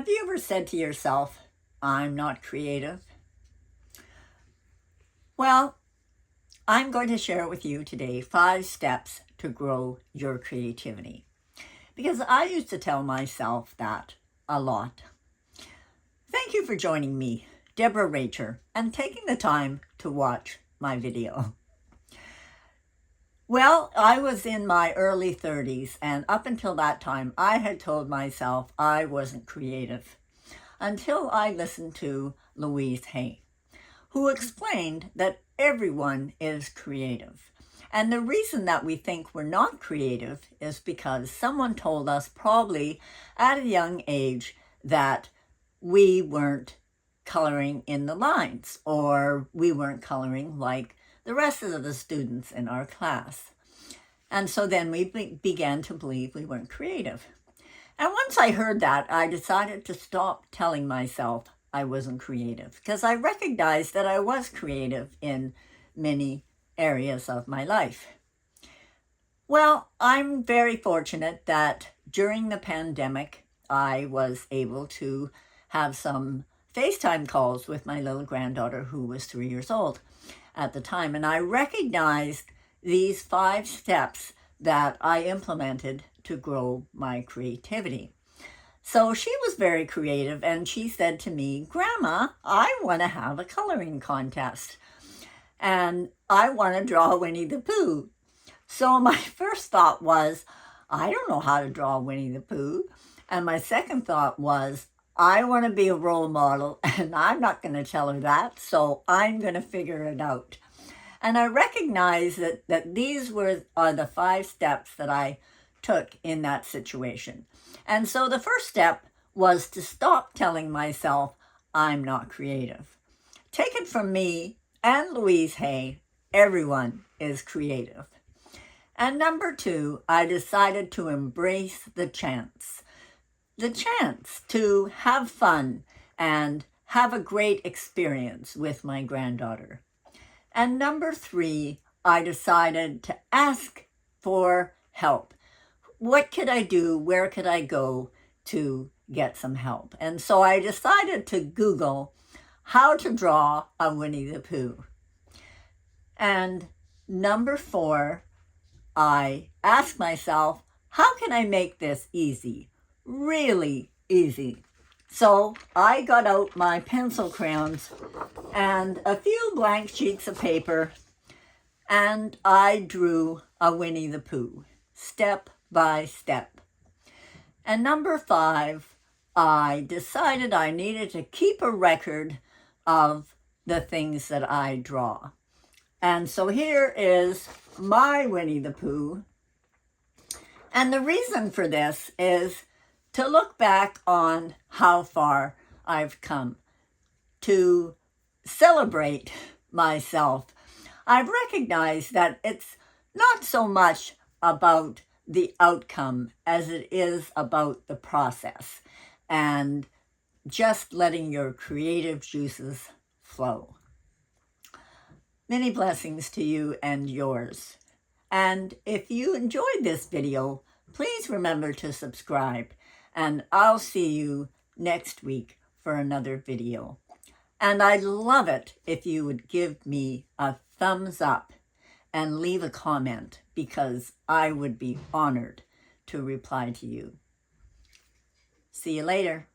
Have you ever said to yourself, I'm not creative? Well, I'm going to share with you today 5 steps to grow your creativity. Because I used to tell myself that a lot. Thank you for joining me, Deborah Racher, and taking the time to watch my video. Well, I was in my early 30s, and up until that time, I had told myself I wasn't creative until I listened to Louise Hay, who explained that everyone is creative. And the reason that we think we're not creative is because someone told us probably at a young age that we weren't coloring in the lines, or we weren't coloring like the rest of the students in our class. And so then we began to believe we weren't creative. And once I heard that, I decided to stop telling myself I wasn't creative, because I recognized that I was creative in many areas of my life. Well, I'm very fortunate that during the pandemic, I was able to have some FaceTime calls with my little granddaughter, who was 3 years old at the time. And I recognized these 5 steps that I implemented to grow my creativity. So she was very creative, and she said to me, Grandma, I want to have a coloring contest, and I want to draw Winnie the Pooh. So my first thought was, I don't know how to draw Winnie the Pooh. And my second thought was, I want to be a role model, and I'm not going to tell her that, so I'm going to figure it out. And I recognized that these are the 5 steps that I took in that situation. And so the first step was to stop telling myself I'm not creative. Take it from me and Louise Hay, everyone is creative. And number 2, I decided to embrace the chance to have fun and have a great experience with my granddaughter. And number 3, I decided to ask for help. What could I do? Where could I go to get some help? And so I decided to Google how to draw a Winnie the Pooh. And number 4, I asked myself, how can I make this easy? Really easy. So I got out my pencil crayons and a few blank sheets of paper, and I drew a Winnie the Pooh, step by step. And number 5, I decided I needed to keep a record of the things that I draw. And so here is my Winnie the Pooh. And the reason for this is to look back on how far I've come, to celebrate myself. I've recognized that it's not so much about the outcome as it is about the process and just letting your creative juices flow. Many blessings to you and yours. And if you enjoyed this video, please remember to subscribe, and I'll see you next week for another video. And I'd love it if you would give me a thumbs up and leave a comment, because I would be honored to reply to you. See you later.